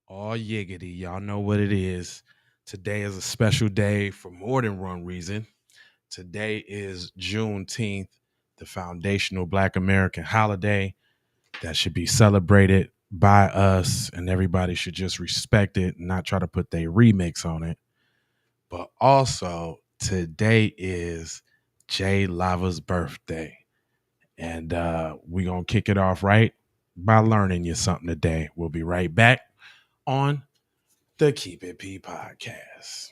Oh, yiggity. Y'all know what it is. Today is a special day for more than one reason. Today is Juneteenth, the foundational Black American holiday that should be celebrated by us, and everybody should just respect it and not try to put their remix on it. But also, today is Jaylava's birthday. And we're going to kick it off right by learning you something today. We'll be right back on the Keep It P podcast.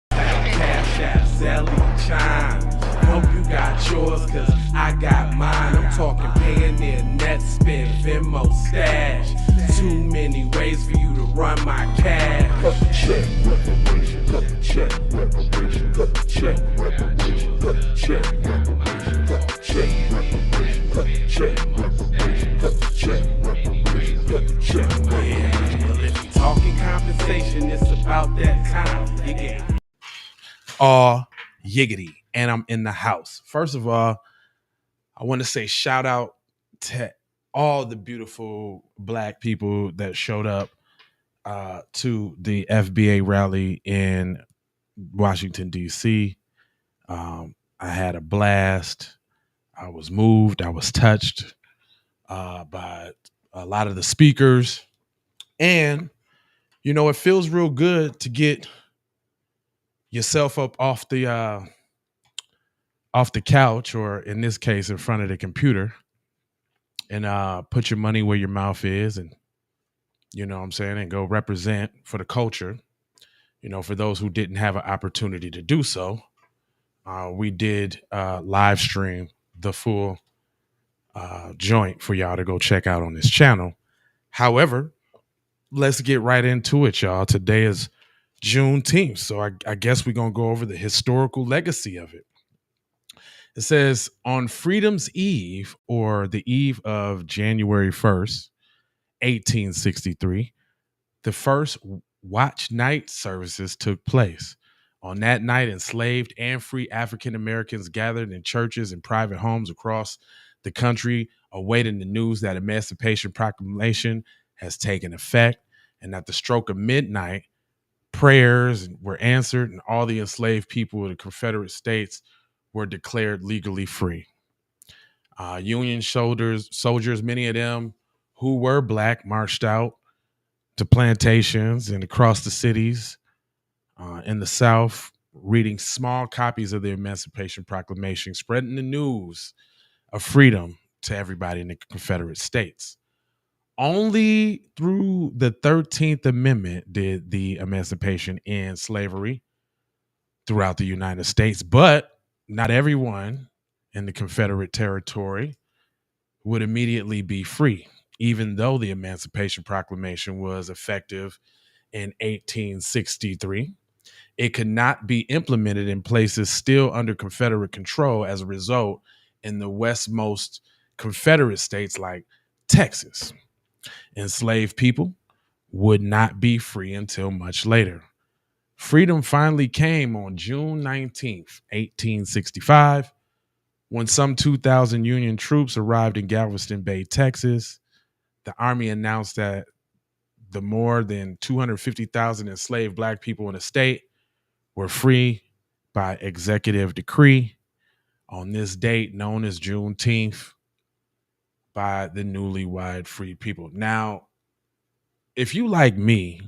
Cash app, Zelly, chimes. Hope you got yours, cause I got mine. I'm talking Payoneer, net spin, Venmo, stash. Too many ways for you to run my cash. Check reparation, check reparation, check reparation, check reparation, check reparation, check reparation, check reparation, check. Well, if you're talking compensation, it's about that time. You get yiggity, and I'm in the house. First of all, I want to say shout out to all the beautiful Black people that showed up to the FBA rally in Washington, D.C. I had a blast. I was moved. I was touched by a lot of the speakers. And, it feels real good to get yourself up off the couch, or in this case, in front of the computer, and put your money where your mouth is, and and go represent for the culture. For those who didn't have an opportunity to do so, we did live stream the full joint for y'all to go check out on this channel. However, let's get right into it, y'all. Today is Juneteenth, so I guess we're gonna go over the historical legacy of it. It says, on Freedom's Eve, or the eve of January 1st, 1863, the first watch night services took place. On that night, enslaved and free African Americans gathered in churches and private homes across the country, awaiting the news that Emancipation Proclamation has taken effect. And at the stroke of midnight, prayers were answered, and all the enslaved people of the Confederate States were declared legally free. Union soldiers, many of them who were Black, marched out to plantations and across the cities in the South, reading small copies of the Emancipation Proclamation, spreading the news of freedom to everybody in the Confederate States. Only through the 13th Amendment did the emancipation end slavery throughout the United States, but not everyone in the Confederate territory would immediately be free, even though the Emancipation Proclamation was effective in 1863. It could not be implemented in places still under Confederate control. As a result, in the westmost Confederate states like Texas, enslaved people would not be free until much later. Freedom finally came on June 19th, 1865, when some 2,000 Union troops arrived in Galveston Bay, Texas. The Army announced that the more than 250,000 enslaved Black people in the state were free by executive decree on this date, known as Juneteenth, by the newlywed freed people. Now, if you like me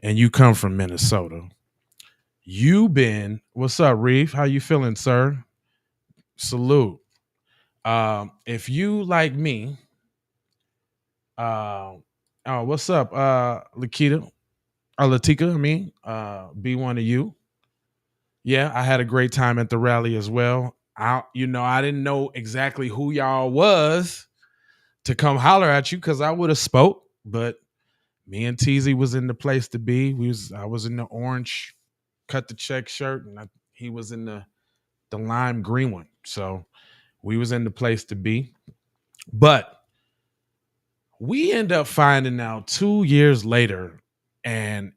and you come from Minnesota, what's up, Reef? How you feeling, sir? Salute. If you like me, what's up, Latika? Be one of you. Yeah, I had a great time at the rally as well. I didn't know exactly who y'all was to come holler at you, because I would have spoke, but me and Teasy was in the place to be. I was in the orange cut the check shirt, and he was in the lime green one. So we was in the place to be. But we end up finding out 2 years later, and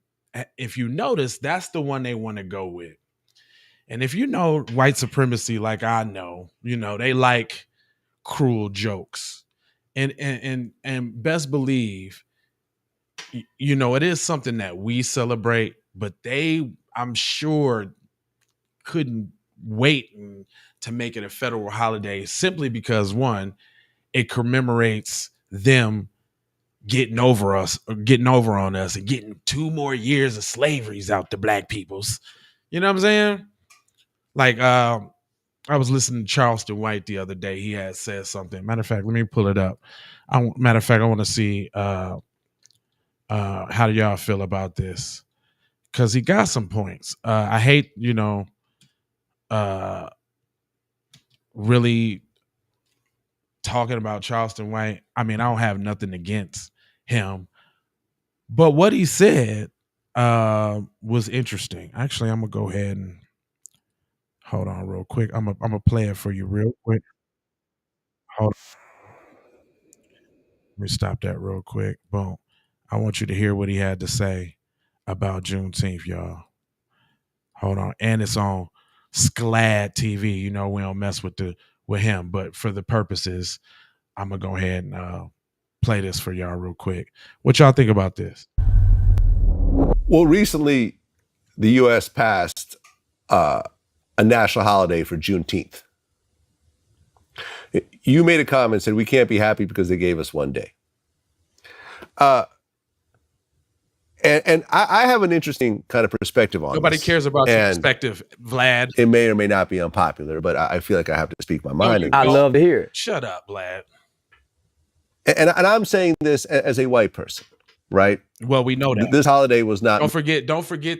if you notice, that's the one they want to go with. And if you know white supremacy like I know, they like cruel jokes. And best believe, it is something that we celebrate, but they, I'm sure, couldn't wait to make it a federal holiday simply because, one, it commemorates them getting over on us and getting 2 more years of slaveries out to black peoples. You know what I'm saying? Like, I was listening to Charleston White the other day. He had said something. Matter of fact, let me pull it up. I want to see how do y'all feel about this, because he got some points. I hate, really talking about Charleston White. I mean, I don't have nothing against him, but what he said was interesting. Actually, I'm gonna go ahead and hold on real quick. I'm gonna play it for you real quick. Hold on. Let me stop that real quick. Boom. I want you to hear what he had to say about Juneteenth, y'all. Hold on. And it's on SCLAD TV. We don't mess with him, but for the purposes, I'm gonna go ahead and play this for y'all real quick. What y'all think about this? Well, recently, the U.S. passed a national holiday for Juneteenth. You made a comment and said we can't be happy because they gave us one day. And I have an interesting kind of perspective on Nobody this. cares about your perspective, Vlad. It may or may not be unpopular, but I feel like I have to speak my mind. I love to hear it. Shut up, Vlad. And I'm saying this as a white person, right? Well, we know that. This holiday was not. Don't forget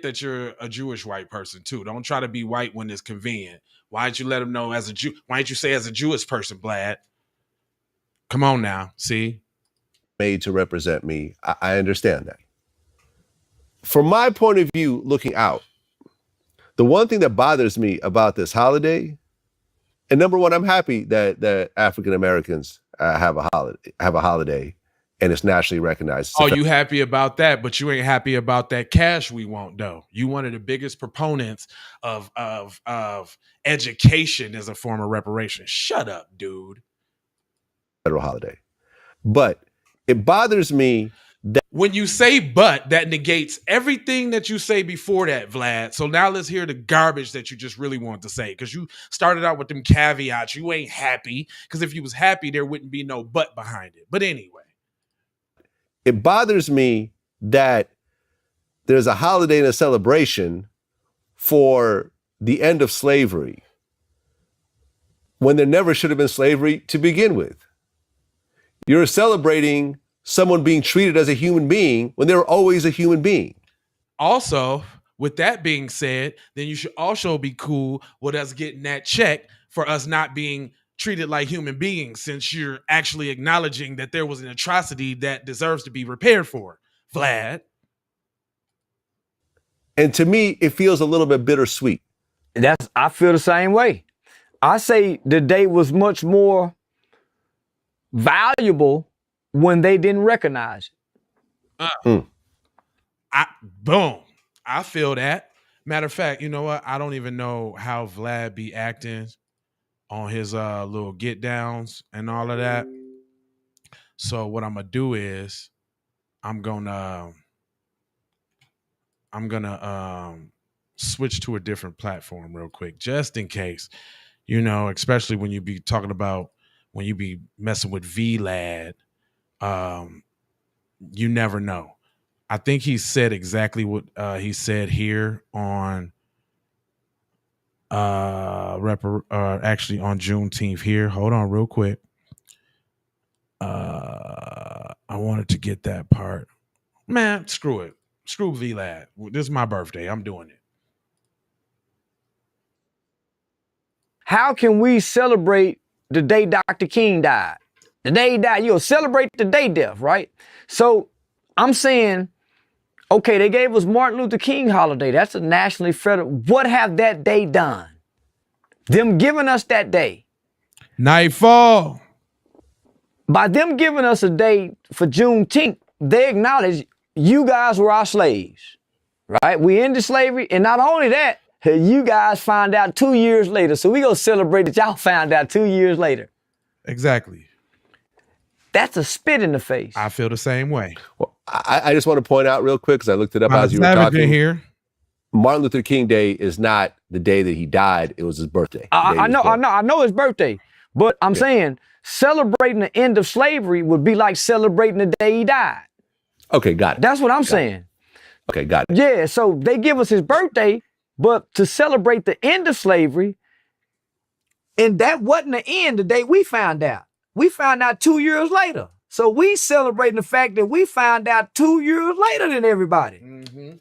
that you're a Jewish white person too. Don't try to be white when it's convenient. Why didn't you let them know as a Jew? Why didn't you say as a Jewish person, Vlad? Come on now, see? Made to represent me. I understand that. From my point of view, looking out, the one thing that bothers me about this holiday, and number one, I'm happy that African Americans have a holiday, and it's nationally recognized. Oh, you happy about that, but you ain't happy about that cash we want, though. You one of the biggest proponents of education as a form of reparation. Shut up, dude. Federal holiday. But it bothers me that when you say "but," that negates everything that you say before that, Vlad. So now let's hear the garbage that you just really wanted to say, because you started out with them caveats. You ain't happy, because if you was happy, there wouldn't be no "but" behind it. But anyway. It bothers me that there's a holiday and a celebration for the end of slavery when there never should have been slavery to begin with. You're celebrating someone being treated as a human being when they were always a human being. Also, with that being said, then you should also be cool with us getting that check for us not being treated like human beings, since you're actually acknowledging that there was an atrocity that deserves to be repaired for, Vlad. And to me, it feels a little bit bittersweet. I feel the same way. I say the day was much more valuable when they didn't recognize it. Boom. I feel that. Matter of fact, you know what? I don't even know how Vlad be acting on his little get downs and all of that. So what I'm gonna do is I'm gonna switch to a different platform real quick, just in case, especially when you be talking about, when you be messing with VLAD, you never know. I think he said exactly what he said here on actually on Juneteenth here. Hold on real quick. I wanted to get that part. Man, screw it. Screw VLAD. This is my birthday. I'm doing it. How can we celebrate the day Dr. King died? The day he died, you'll celebrate the day death, right? So I'm saying, okay, they gave us Martin Luther King holiday. That's a nationally federal. What have that day done? Them giving us that day. Nightfall. By them giving us a day for Juneteenth, they acknowledge you guys were our slaves, right? We ended slavery, and not only that, you guys find out 2 years later. So we gonna celebrate that y'all found out 2 years later. Exactly. That's a spit in the face. I feel the same way. Well, I just want to point out real quick, because I looked it up as you were talking. Here. Martin Luther King Day is not the day that he died. It was his birthday. I know his birthday, but I'm saying celebrating the end of slavery would be like celebrating the day he died. Okay, got it. That's what I'm saying. Okay, got it. Yeah, so they give us his birthday, but to celebrate the end of slavery, and that wasn't the end the day we found out. We found out 2 years later. So we celebrating the fact that we found out 2 years later than everybody. Mm-hmm.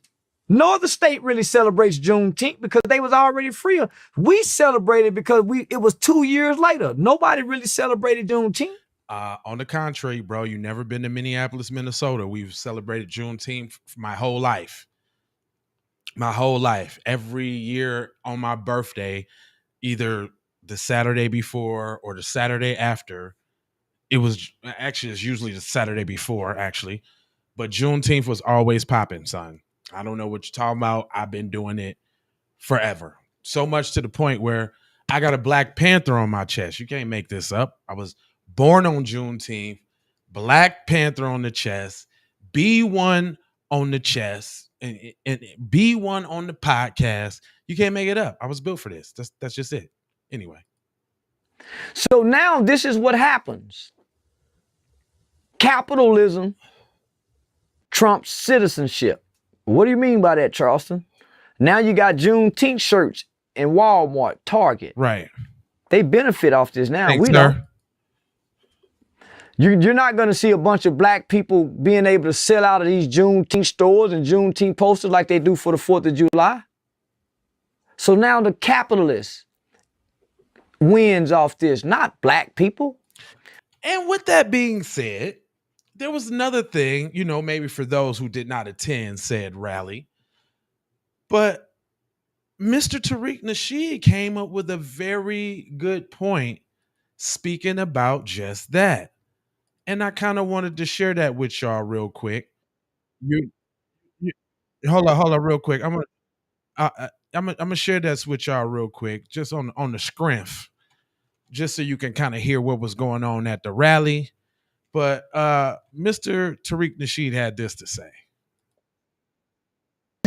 No other state really celebrates Juneteenth because they was already free. We celebrated because it was 2 years later. Nobody really celebrated Juneteenth. On the contrary, bro, you never been to Minneapolis, Minnesota. We've celebrated Juneteenth my whole life. My whole life. Every year on my birthday, either the Saturday before or the Saturday after. It's usually the Saturday before, actually. But Juneteenth was always popping, son. I don't know what you're talking about. I've been doing it forever. So much to the point where I got a Black Panther on my chest. You can't make this up. I was born on Juneteenth, Black Panther on the chest, B1 on the chest, and B1 on the podcast. You can't make it up. I was built for this. That's just it. Anyway. So now this is what happens. Capitalism trumps citizenship. What do you mean by that, Charleston? Now you got Juneteenth shirts in Walmart, Target. Right. They benefit off this now. Thanks, we don't. You're not going to see a bunch of Black people being able to sell out of these Juneteenth stores and Juneteenth posters like they do for the 4th of July. So now the capitalist wins off this, not Black people. And with that being said, there was another thing, maybe for those who did not attend said rally, but Mr. Tariq Nasheed came up with a very good point speaking about just that. And I kind of wanted to share that with y'all real quick. You hold on real quick. I'm gonna share this with y'all real quick, just on the scrimp, just so you can kind of hear what was going on at the rally. But Mr. Tariq Nasheed had this to say.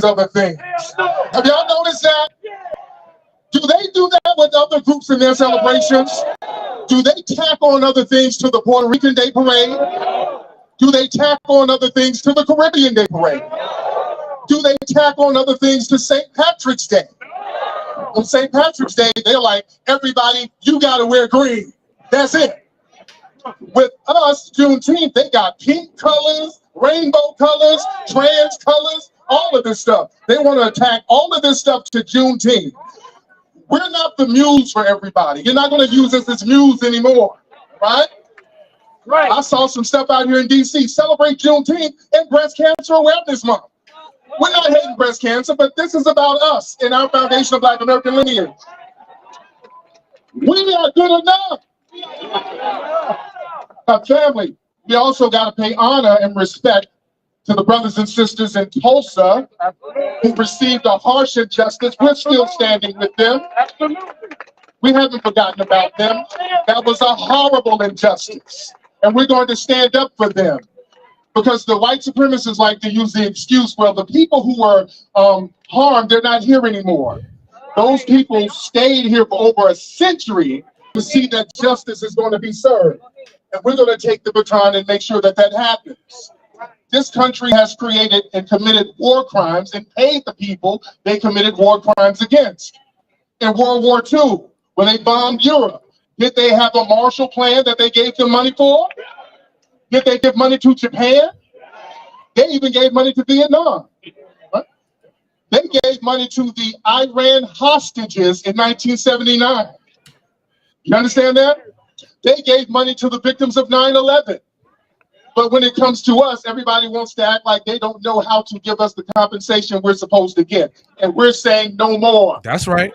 Other things. Have y'all noticed that? Do they do that with other groups in their celebrations? Do they tack on other things to the Puerto Rican Day Parade? Do they tack on other things to the Caribbean Day Parade? Do they tack on other things to St. Patrick's Day? On St. Patrick's Day, they're like, everybody, you gotta wear green. That's it. With us, Juneteenth, they got pink colors, rainbow colors, trans colors, all of this stuff. They want to attack all of this stuff to Juneteenth. We're not the muse for everybody. You're not going to use us as muse anymore, right? Right. I saw some stuff out here in D.C. Celebrate Juneteenth and Breast Cancer Awareness Month. We're not hating breast cancer, but this is about us and our foundation of Black American lineage. We are good enough. Our family, we also got to pay honor and respect to the brothers and sisters in Tulsa who received a harsh injustice. We're still standing with them. We haven't forgotten about them. That was a horrible injustice. And we're going to stand up for them. Because the white supremacists like to use the excuse, well, the people who were harmed, they're not here anymore. Those people stayed here for over a century to see that justice is going to be served. And we're going to take the baton and make sure that that happens. This country has created and committed war crimes and paid the people they committed war crimes against. In World War II, when they bombed Europe, did they have a Marshall Plan that they gave them money for? Did they give money to Japan? They even gave money to Vietnam. Right? They gave money to the Iran hostages in 1979. You understand that? They gave money to the victims of 9/11. But when it comes to us, everybody wants to act like they don't know how to give us the compensation we're supposed to get. And we're saying no more. That's right.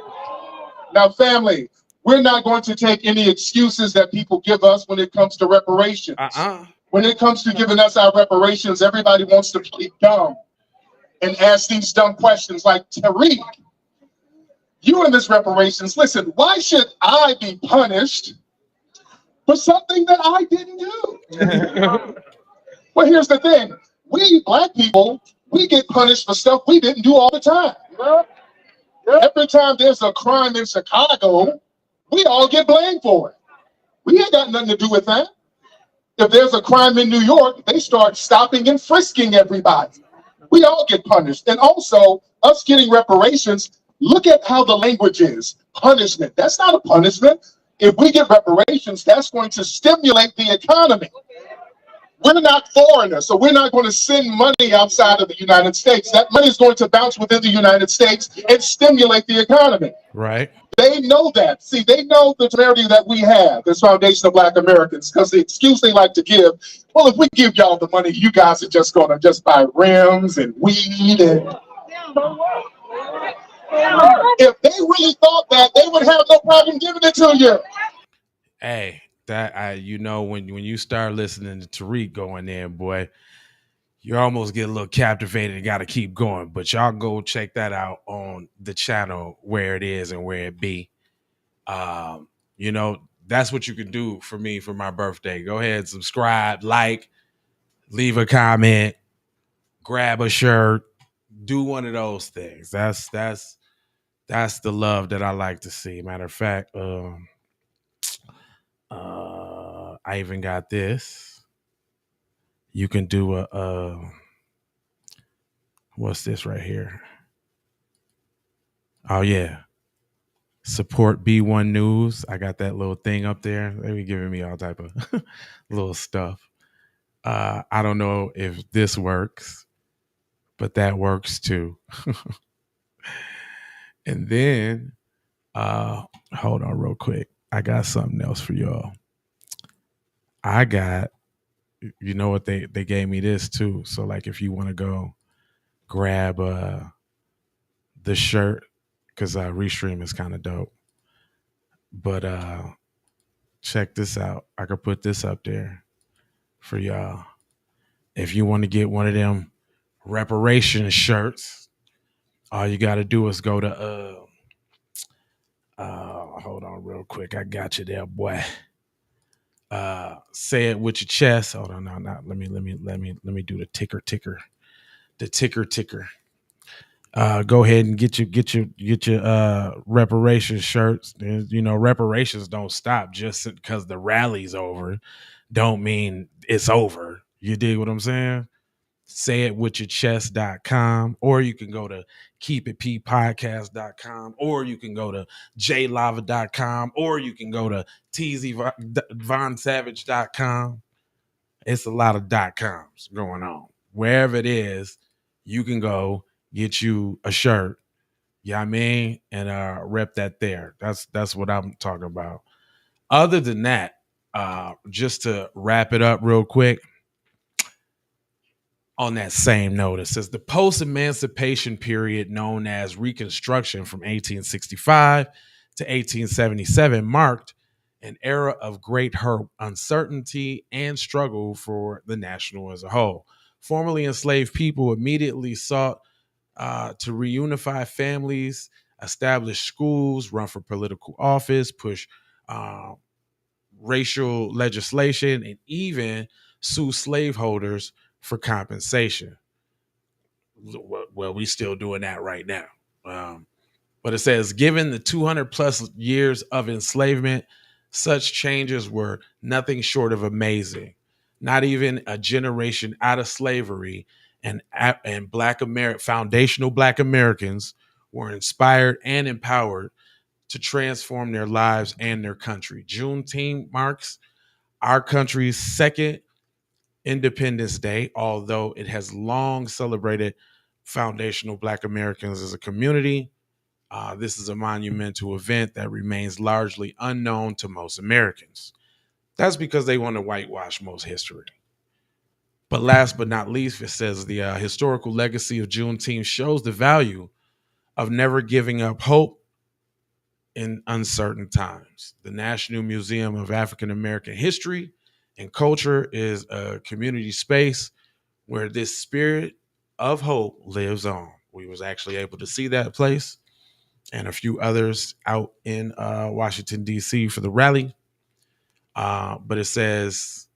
Now, family, we're not going to take any excuses that people give us when it comes to reparations. When it comes to giving us our reparations, everybody wants to play dumb and ask these dumb questions like, Tariq, you in this reparations, listen, why should I be punished for something that I didn't do. Well, here's the thing. We black people, we get punished for stuff we didn't do all the time. Every time there's a crime in Chicago, we all get blamed for it. We ain't got nothing to do with that. If there's a crime in New York, they start stopping and frisking everybody. We all get punished. And also, us getting reparations, look at how the language is. Punishment. That's not a punishment. If we get reparations, that's going to stimulate the economy. We're not foreigners, so we're not going to send money outside of the United States. That money is going to bounce within the United States and stimulate the economy. Right. They know that. See, they know the temerity that we have as Foundation of Black Americans, because the excuse they like to give, well, if we give y'all the money, you guys are just going to just buy rims and weed. And if they really thought that, they would have no problem giving it to you. Hey, when you start listening to Tariq going in, boy, you almost get a little captivated and got to keep going. But y'all go check that out on the channel where it is and where it be. That's what you can do for me for my birthday. Go ahead, subscribe, like, leave a comment, grab a shirt, do one of those things. That's the love that I like to see. Matter of fact, I even got this. You can do what's this right here? Oh yeah. Support B1 News. I got that little thing up there. They be giving me all type of little stuff. I don't know if this works, but that works too. And then hold on real quick. I got something else for y'all. I got, you know what, they gave me this too. So like if you want to go grab the shirt, because Restream is kind of dope. But check this out. I could put this up there for y'all. If you want to get one of them reparation shirts, all you got to do is go to hold on real quick. I got you there, boy. Say it with your chest. Hold on, no, not let me do the ticker. The ticker. Go ahead and get your reparations shirts. Reparations don't stop just because the rally's over. Don't mean it's over. You dig what I'm saying? Say it with your chest.com, or you can go to keepitppodcast.com, or you can go to Jaylava.com, or you can go to tzvonsavage.com. It's a lot of .coms going on. Wherever it is, you can go get you a shirt. Yeah, I mean, and rep that there. That's what I'm talking about. Other than that, just to wrap it up real quick, on that same note, it says the post-emancipation period known as Reconstruction from 1865 to 1877 marked an era of great hope, uncertainty, and struggle for the nation as a whole. Formerly enslaved people immediately sought to reunify families, establish schools, run for political office, push racial legislation, and even sue slaveholders for compensation. Well, we still doing that right now. But it says, given the 200 plus years of enslavement, such changes were nothing short of amazing. Not even a generation out of slavery, and foundational Black Americans were inspired and empowered to transform their lives and their country. Juneteenth marks our country's second Independence Day, although it has long celebrated foundational Black Americans as a community. This is a monumental event that remains largely unknown to most Americans. That's because they want to whitewash most history. But last but not least, it says the historical legacy of Juneteenth shows the value of never giving up hope in uncertain times. The National Museum of African American History and Culture is a community space where this spirit of hope lives on. We was actually able to see that place and a few others out in Washington, D.C. for the rally. But it says,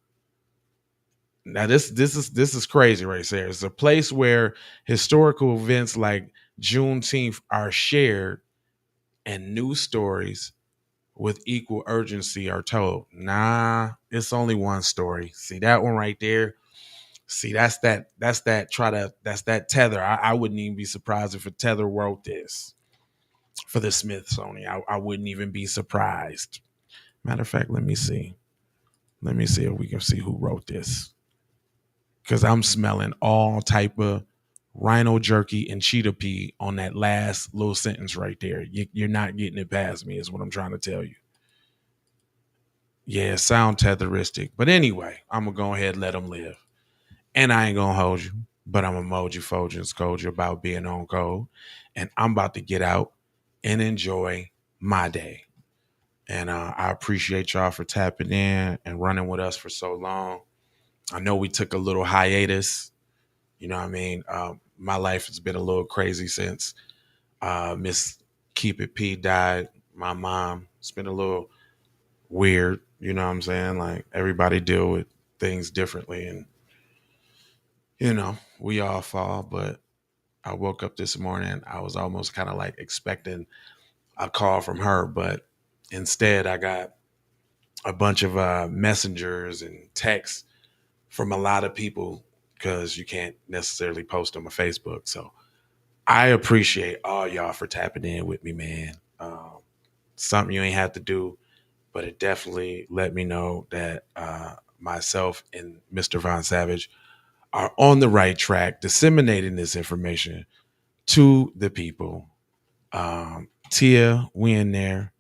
now this is crazy right there. It's a place where historical events like Juneteenth are shared and news stories with equal urgency are told. Nah, it's only one story. See that one right there? See, that's that Tether. I wouldn't even be surprised if a Tether wrote this for the Smithsonian. I wouldn't even be surprised. Matter of fact, let me see. Let me see if we can see who wrote this. Because I'm smelling all type of rhino jerky and cheetah pea on that last little sentence right there. You're not getting it past me is what I'm trying to tell you. Yeah, sound tetheristic. But anyway, I'm going to go ahead and let them live. And I ain't going to hold you, but I'm emoji, fold you, and scold you about being on code. And I'm about to get out and enjoy my day. And I appreciate y'all for tapping in and running with us for so long. I know we took a little hiatus. You know what I mean? My life has been a little crazy since Miss Keep It P died. My mom. It's been a little weird. You know what I'm saying? Like, everybody deal with things differently. And, you know, we all fall. But I woke up this morning. I was almost kind of like expecting a call from her. But instead, I got a bunch of messengers and texts from a lot of people, because you can't necessarily post on my Facebook. So I appreciate all y'all for tapping in with me, man. Something you ain't have to do, but it definitely let me know that myself and Mr. Von Savage are on the right track, disseminating this information to the people. Tia, we in there.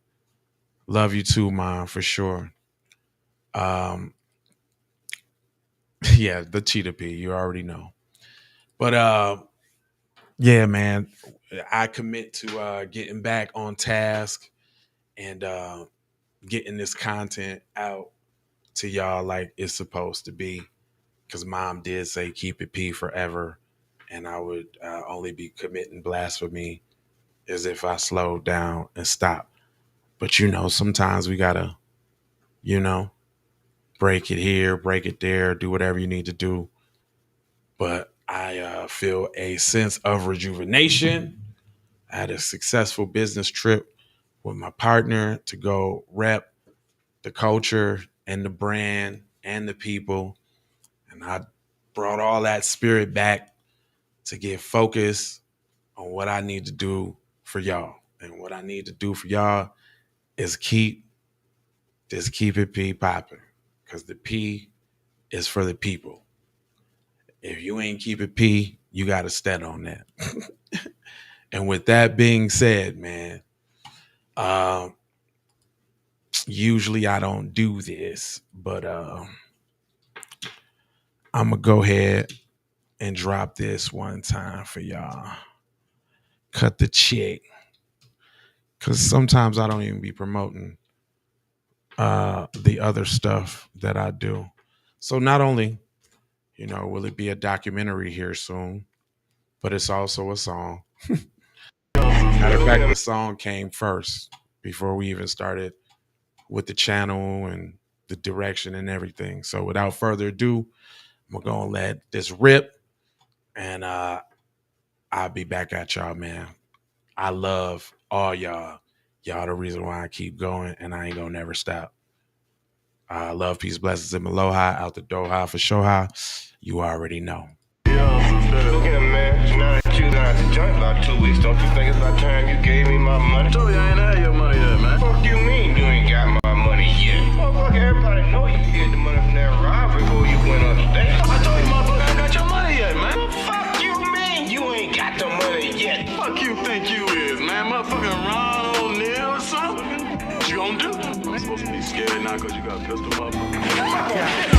Love you too, Mom, for sure. Yeah, the cheetah pea, you already know. But yeah, man, I commit to getting back on task and getting this content out to y'all like it's supposed to be. Because Mom did say keep it P forever, and I would only be committing blasphemy as if I slowed down and stopped. But, you know, sometimes we got to, you know, break it here, break it there, do whatever you need to do. But I feel a sense of rejuvenation. I had a successful business trip with my partner to go rep the culture and the brand and the people. And I brought all that spirit back to get focused on what I need to do for y'all. And what I need to do for y'all is keep it P popping. Because the P is for the people. If you ain't keep it P, you got to stand on that. And with that being said, man, usually I don't do this, but I'm going to go ahead and drop this one time for y'all. Cut the check. Because sometimes I don't even be promoting the other stuff that I do. So not only, you know, will it be a documentary here soon, but it's also a song. Matter of fact, the song came first before we even started with the channel and the direction and everything. So without further ado, I'm going to let this rip, and I'll be back at y'all, man. I love all y'all. Y'all the reason why I keep going, and I ain't going to never stop. Love, peace, blessings, and aloha out the Doha for Shoha. You already know. Look at him, man. Now that you got the joint about 2 weeks, don't you think it's about time you gave me my money? I told you I ain't had your money yet, man. Fuck you mean you ain't got my money yet? Motherfucker, everybody know you get the money from that robbery before you went upstate. I told you, motherfucker, I ain't got your money yet, man. Fuck you mean you ain't got the money yet? Fuck you think you is, man. Motherfucking Ron O'Neal or something? What you gonna do? I'm supposed to be scared now because you got a pistol, motherfucker.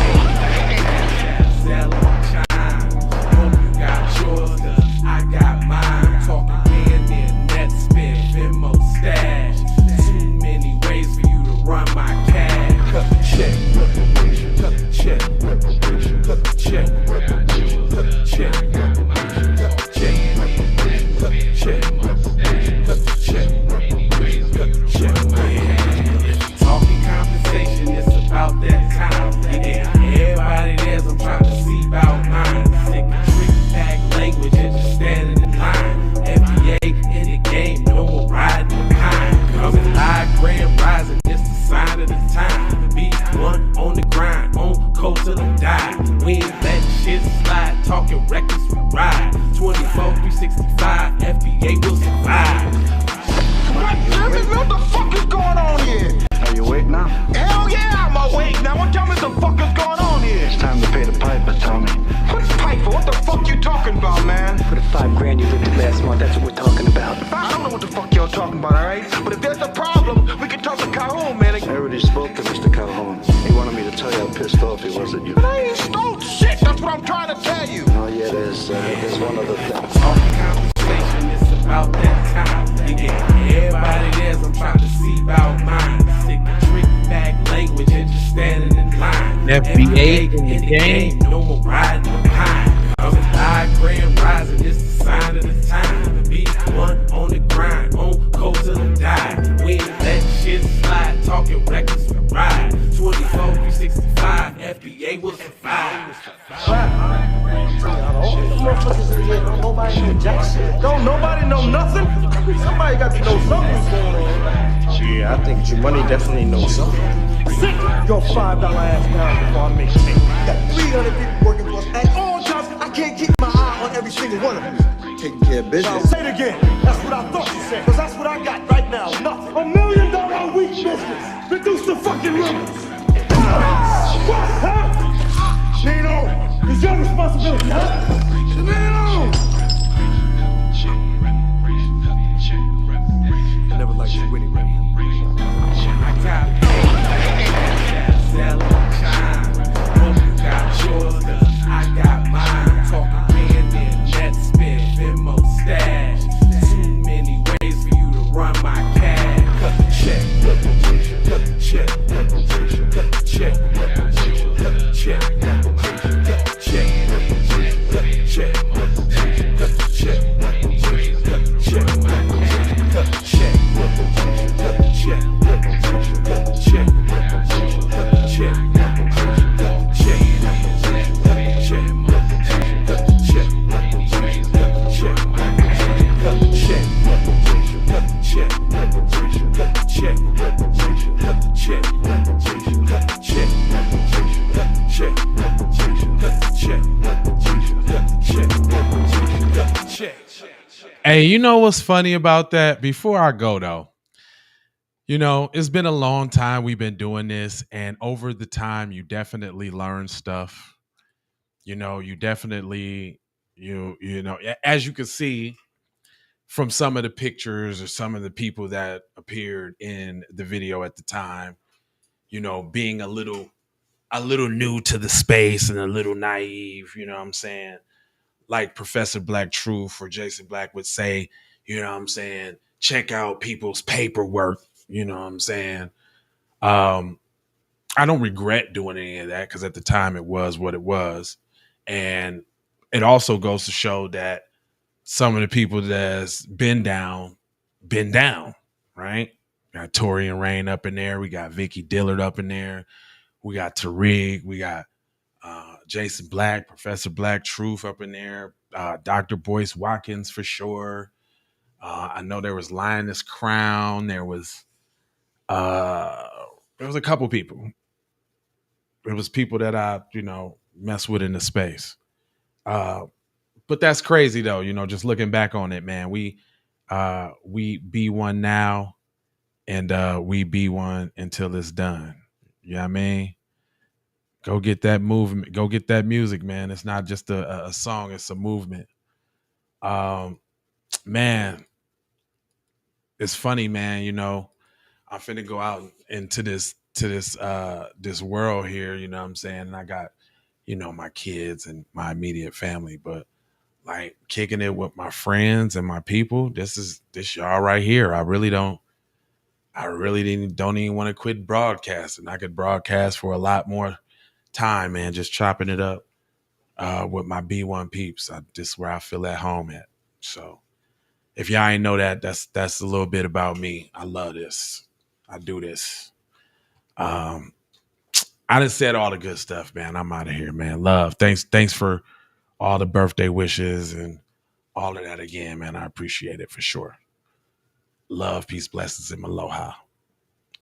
Got yours, cause I got mine. Talking hand in net spin, Venmo stash. Too many ways for you to run my cash. Cut the check, reparation. Cut the check, reparation. Cut the check. Oh yeah, there's one other thing. All the conversation is about that time. You get everybody there, I'm trying to see about mine. Sick of trick back language and just standing in line. FBA in the game, no more riding behind. I'm a high grand rising, it's the sign of the time. Be one on the grind, on cold till the die. We ain't let shit slide, talking records for ride. 24, 365, FBA will survive. Don't nobody know nothing? Somebody got to know something's going on. Yeah, I think Money definitely knows something. Sit your $5 ass down before I make it. You got 300 people working for us at all times. I can't keep my eye on every single one of them. Taking care of Now business. say it again. That's what I thought you said. Because that's what I got right now. Nothing. $1 million a week business. Reduce the fucking numbers. What? Huh? Nino, it's your responsibility, huh? Nino! I never liked you anyway. I got paid, sell shine. Hope you got yours, cause I got mine. Talking band, net spit, Venmo stash. Too many ways for you to run my cash. Cut the check, cut the check, cut the check, cut the check, cut the check, cut the check, cut the check, cut the check, cut the check, cut the check, cut the check, cut the check, cut the check, Hey, you know what's funny about that? Before I go though, you know, it's been a long time we've been doing this, and over the time you definitely learn stuff. You know, you definitely you know, as you can see from some of the pictures or some of the people that appeared in the video at the time, you know, being a little new to the space and a little naive, you know what I'm saying? Like Professor Black Truth or Jason Black would say, you know what I'm saying, check out people's paperwork, you know what I'm saying? I don't regret doing any of that because at the time it was what it was. And it also goes to show that some of the people that's been down, right? We got Tori and Rain up in there. We got Vicky Dillard up in there. We got Tariq. We got Jason Black, Professor Black Truth up in there. Dr. Boyce Watkins for sure. I know there was Lioness Crown. There was a couple people. It was people that I, you know, mess with in the space. But that's crazy though, you know, just looking back on it, man. We be one now and we be one until it's done. You know what I mean? Go get that movement. Go get that music, man. It's not just a song, it's a movement. Man, it's funny, man. You know, I'm finna go out into this world here, you know what I'm saying? And I got, you know, my kids and my immediate family, but like kicking it with my friends and my people, this y'all right here. I really don't even want to quit broadcasting. I could broadcast for a lot more time, man, just chopping it up with my B1 peeps. This is where I feel at home at. So if y'all ain't know that, that's a little bit about me. I love this. I do this. I done said all the good stuff, man. I'm out of here, man. Love. Thanks for all the birthday wishes and all of that again, man. I appreciate it for sure. Love, peace, blessings, and aloha.